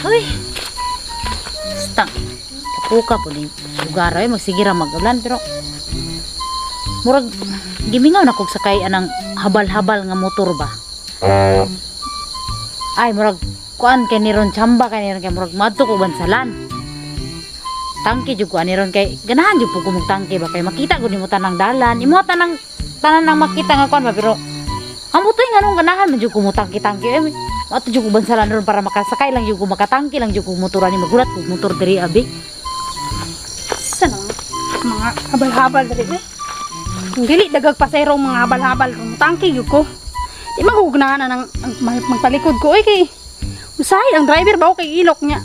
Uy. Basta. Kapuka po ni lugar ay magsigira mag-ulan pero murag gimingaw na kog sakay anang habal-habal nga motor ba. Ay murag kuan kay niron chamba kay niron kay murag madto ko bansalan. Tangke jud ko ani ron kay ganahan jud po ko magtangke ba kay makita ko nimo tanang dalan. Imo tanan nang makita nga kuan ba pero amo to nga nung ganahan man jud ko mo tangke-tangke. Ato jud ko bansalan ron para makasakay lang jud ko makatangke lang jud ko motoran ni magulat ko motor diri abi. Sana mga habal-habal diri eh. Dili dagag pasero mga habal-habal tangke gyud ko. Di mahugnahan na ang magpalikod ko kay usahay ang driver ba kay ilok niya.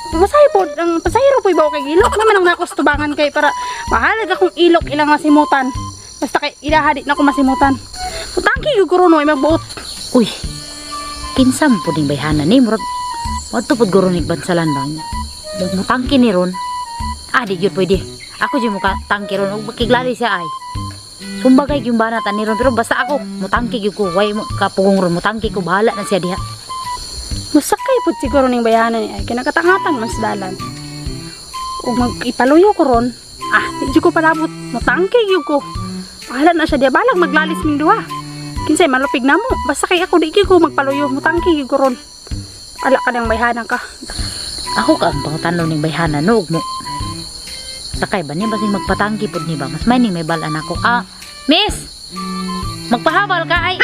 Usahay po ang pasahero po ba kay ilok naman ang nakostubangan kay para bahala akong ilok ilang masimutan. Basta kay ilahadi na ko masimutan. Tangke gyud ko ron oy magbuot. Uy. Kinsam po ding bayhana ni murag madto pud guro ni bansalan ba niya. Mo tangke ni ron. Ah di gyud pwede. Ako jud mo ka tangke ron ug makiglali siya ay. Sumbagay yung banatan ni ron pero basta ako mutangki gyud ko way mo kapugong ron mutangki ko bahala na siya diha. Musakay pud siguro ning bayanan ni ay kinakatangatan man sa dalan. Ug mag-ipaluyo ko ron. Di jud ko palabot mutangki gyud ko. Bahala na siya diha balag maglalis ming duha. Kinsay malupig na mo basta kay ako di gyud ko magpaluyo mutangki gyud ko ron. Ala ka nang bayanan ka. Ako ka ang pangutanon ning bayhana no ug mo. Sakay ba niya basing magpatangki pud ni ba mas may ning may balan ako. Miss! Magpahabal ka ay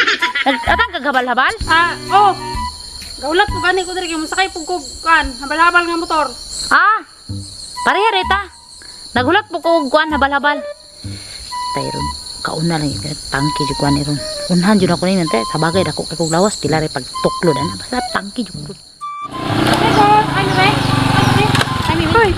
atang kaghabal-habal? Oh. Gaulat ko gani ko diri kay musakay pug ko kan habal-habal nga motor. Pareha reta. Nagulat po ko og kuan habal-habal. Tayron kauna lang yung tangki jud kuan ni ron. Unhan jud ako ni nante sa bagay dako kay kog lawas pila ray pagtuklod ana basta tangki jud ko. Okay ko, ano ba? Ay mi. Hoy.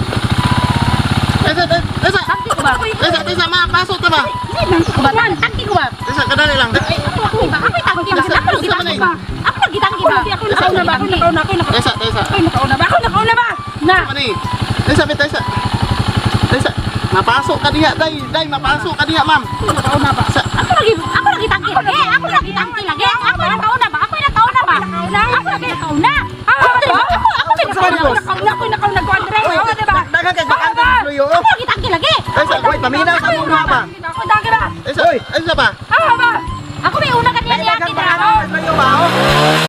Desa. Tangki ko ba? Desa, ma, pasok ka ba? Tangki ko ba? Tangki ko ba? Desa, kadali lang. Ako tangki ba? Ako gitangki ba? Ako gitangki ba? Ako nakauna ba? Ako nakauna. Desa. Ako nakauna ba? Ako nakauna ba? Na. Mani. Desa. Desa, mapasok ka diha, day, mapasok ka diha, ma'am. Ako nakauna ba? Ako lagi tangki lagi. Ako lagi tangki lagi. Ako nakauna ba? Ako nakauna ba? Ako lagi nakauna. Ako nakauna ko Andre. Ako diba? Dagan kay bakante fluyo. Ako lagi tangki lagi. Desa, boy, paminaw sa mong ba? Ako tangki ba? Desa, Desa ba? Ba?